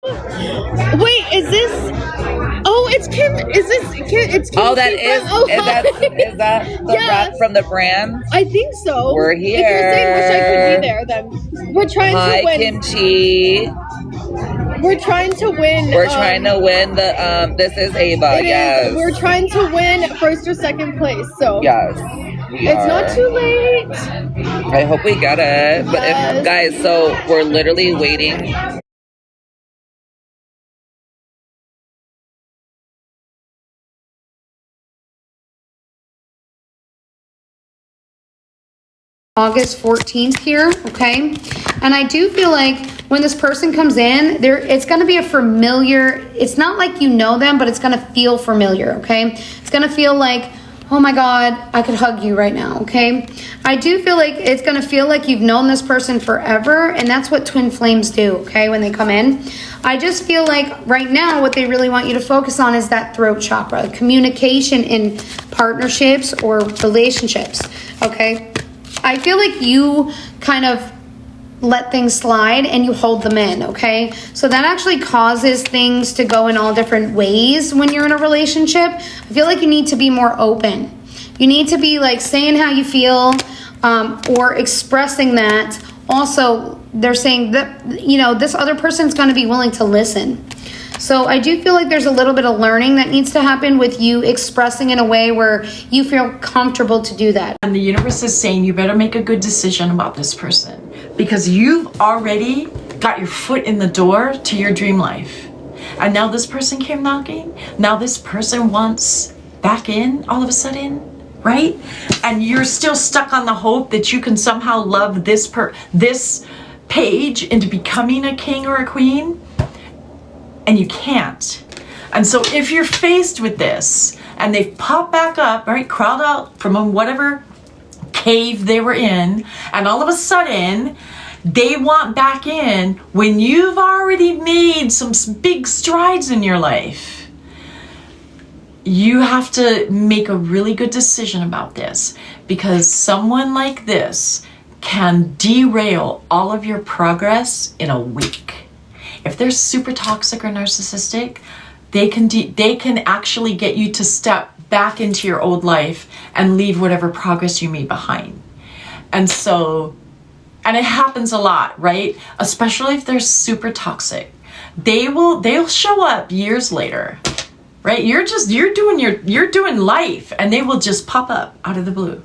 Wait, is this? Oh, it's Kim. Is this Kim? It's Kim. Oh, that is. Oh, is that the rep from the brand? I think so. We're here. If you're saying wish I could be there, then we're trying to win. Kimchi. We're trying to win. We're trying to win the. This is Ava. Yes. We're trying to win first or second place. So yes. It's not too late. I hope we get it. But if, guys, so we're literally waiting. August 14th here, okay? And I do feel like when this person comes in, it's going to be a familiar, it's not like you know them, but it's going to feel familiar, okay? It's going to feel like, oh my God, I could hug you right now, okay? I do feel like it's going to feel like you've known this person forever, and that's what twin flames do, okay, when they come in. I just feel like right now what they really want you to focus on is that throat chakra, communication in partnerships or relationships, okay? I feel like you kind of let things slide and you hold them in, okay? So that actually causes things to go in all different ways when you're in a relationship. I feel like you need to be more open. You need to be like saying how you feel or expressing that. Also, they're saying that, you know, this other person's going to be willing to listen. So I do feel like there's a little bit of learning that needs to happen with you expressing in a way where you feel comfortable to do that. And the universe is saying you better make a good decision about this person because you've already got your foot in the door to your dream life. And now this person came knocking. Now this person wants back in all of a sudden, right? And you're still stuck on the hope that you can somehow love this page into becoming a king or a queen. And you can't. And so if you're faced with this and they've popped back up, right, crawled out from whatever cave they were in, and all of a sudden they want back in when you've already made some big strides in your life, you have to make a really good decision about this, because someone like this can derail all of your progress in a week. If they're super toxic or narcissistic, they can actually get you to step back into your old life and leave whatever progress you made behind. And so, and it happens a lot, right? Especially if they're super toxic. They'll show up years later, right? You're doing life, and they will just pop up out of the blue.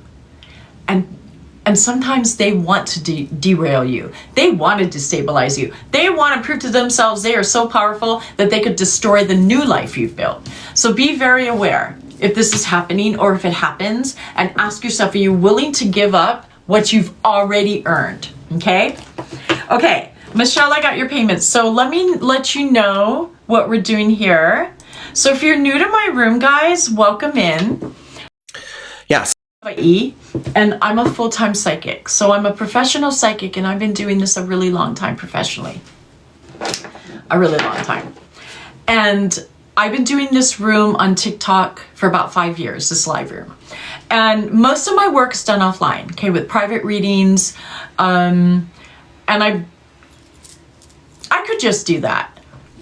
And sometimes they want to derail you. They want to destabilize you. They want to prove to themselves they are so powerful that they could destroy the new life you've built. So be very aware if this is happening or if it happens, and ask yourself, are you willing to give up what you've already earned? Okay? Okay, Michelle, I got your payments. So let me let you know what we're doing here. So if you're new to my room, guys, welcome in. Yes. And I'm a full-time psychic. So I'm a professional psychic, and I've been doing this a really long time professionally. A really long time. And I've been doing this room on TikTok for about 5 years, this live room. And most of my work is done offline, okay, with private readings. And I could just do that.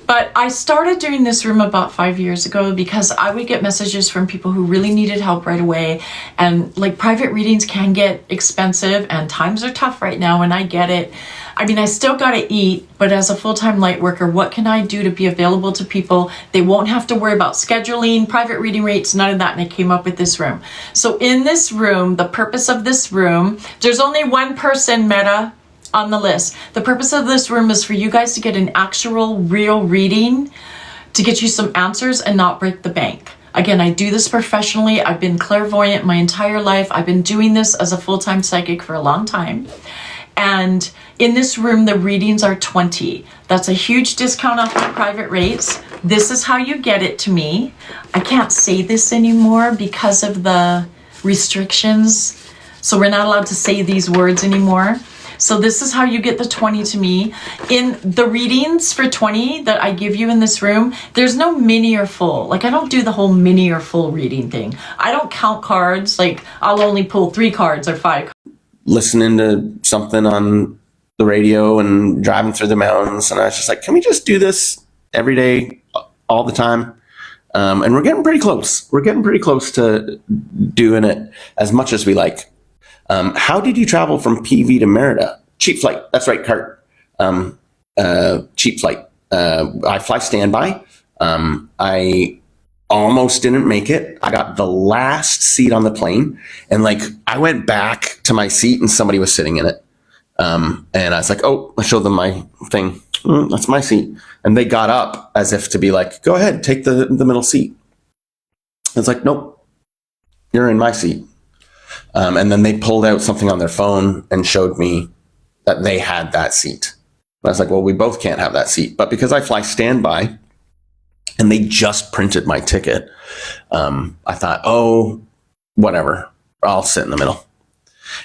But I started doing this room about 5 years ago because I would get messages from people who really needed help right away. And like, private readings can get expensive and times are tough right now, and I get it. I mean, I still gotta eat, but as a full-time light worker, what can I do to be available to people? They won't have to worry about scheduling, private reading rates, none of that, and I came up with this room. So in this room, the purpose of this room, there's only one person, Meta, on the list. The purpose of this room is for you guys to get an actual real reading, to get you some answers and not break the bank. Again, I do this professionally. I've been clairvoyant my entire life. I've been doing this as a full-time psychic for a long time. And in this room, the readings are $20. That's a huge discount off my private rates. This is how you get it to me. I can't say this anymore because of the restrictions. So we're not allowed to say these words anymore. So this is how you get the 20 to me. In the readings for 20 that I give you in this room, there's no mini or full. Like, I don't do the whole mini or full reading thing. I don't count cards. Like, I'll only pull 3 cards or 5 cards. Listening to something on the radio and driving through the mountains, and I was just like, can we just do this every day, all the time. And we're getting pretty close. We're getting pretty close to doing it as much as we like. How did you travel from PV to Merida? Cheap flight. That's right, Cart. Cheap flight. I fly standby. I almost didn't make it. I got the last seat on the plane, and like I went back to my seat and somebody was sitting in it. And I was like, oh, I showed them my thing. That's my seat. And they got up as if to be like, go ahead, take the middle seat. It's like, nope, you're in my seat. And then they pulled out something on their phone and showed me that they had that seat. I was like, well, we both can't have that seat. But because I fly standby and they just printed my ticket, I thought, oh, whatever, I'll sit in the middle.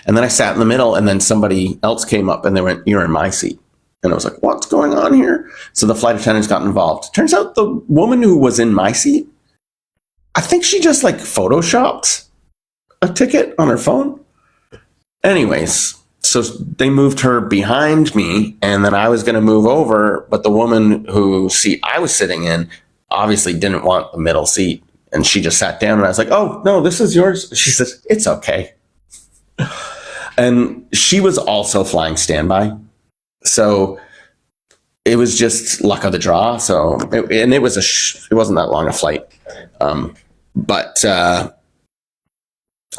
And then I sat in the middle, and then somebody else came up and they went, you're in my seat. And I was like, what's going on here? So the flight attendants got involved. Turns out the woman who was in my seat, I think she just like photoshopped a ticket on her phone. Anyways, so they moved her behind me, and then I was going to move over, but the woman whose seat I was sitting in obviously didn't want the middle seat, and she just sat down, and I was like, oh, no, this is yours. She says, it's okay. And she was also flying standby. So it was just luck of the draw. So, it was it wasn't that long a flight. But I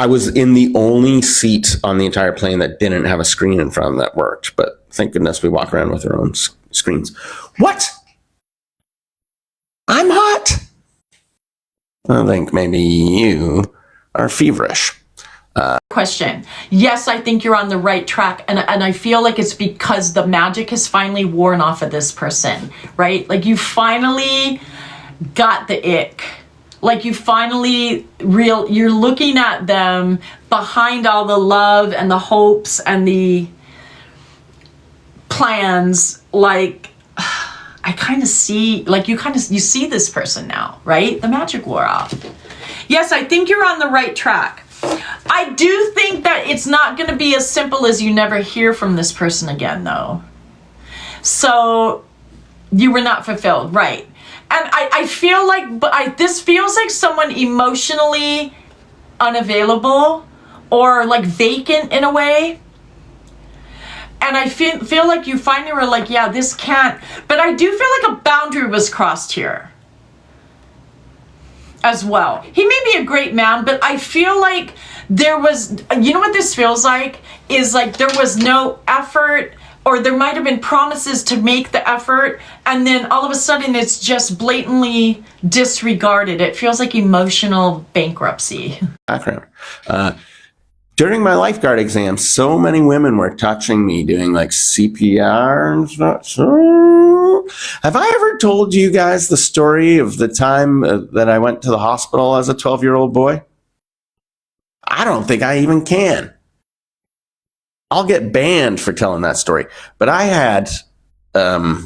was in the only seat on the entire plane that didn't have a screen in front of that worked. But thank goodness we walk around with our own screens. What? I'm hot. I think maybe you are feverish. Question. Yes, I think you're on the right track. And I feel like it's because the magic has finally worn off of this person, right? Like you finally got the ick. Like you finally you're looking at them behind all the love and the hopes and the plans. Like I kind of see, like you see this person now, right? The magic wore off. Yes, I think you're on the right track. I do think that it's not going to be as simple as you never hear from this person again, though. So you were not fulfilled, right? And I feel like, this feels like someone emotionally unavailable or like vacant in a way. And I feel like you finally were like, yeah, this can't. But I do feel like a boundary was crossed here as well. He may be a great man, but I feel like there was, you know what this feels like? Is like there was no effort, or there might have been promises to make the effort, and then all of a sudden it's just blatantly disregarded. It feels like emotional bankruptcy. Background. During my lifeguard exam, so many women were touching me, doing like CPR and stuff. Have I ever told you guys the story of the time that I went to the hospital as a 12-year-old boy? I don't think I even can. I'll get banned for telling that story. But I had a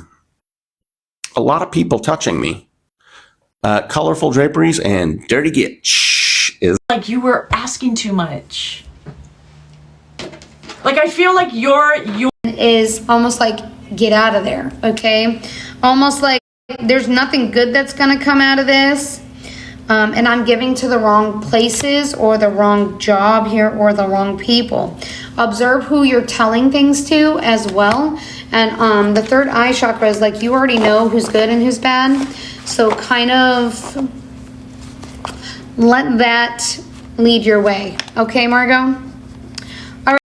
lot of people touching me. Colorful draperies and dirty gitch is like you were asking too much. Like I feel like you're is almost like get out of there, okay? Almost like there's nothing good that's gonna come out of this. And I'm giving to the wrong places or the wrong job here or the wrong people. Observe who you're telling things to as well. And the third eye chakra is like you already know who's good and who's bad. So kind of let that lead your way. Okay, Margot?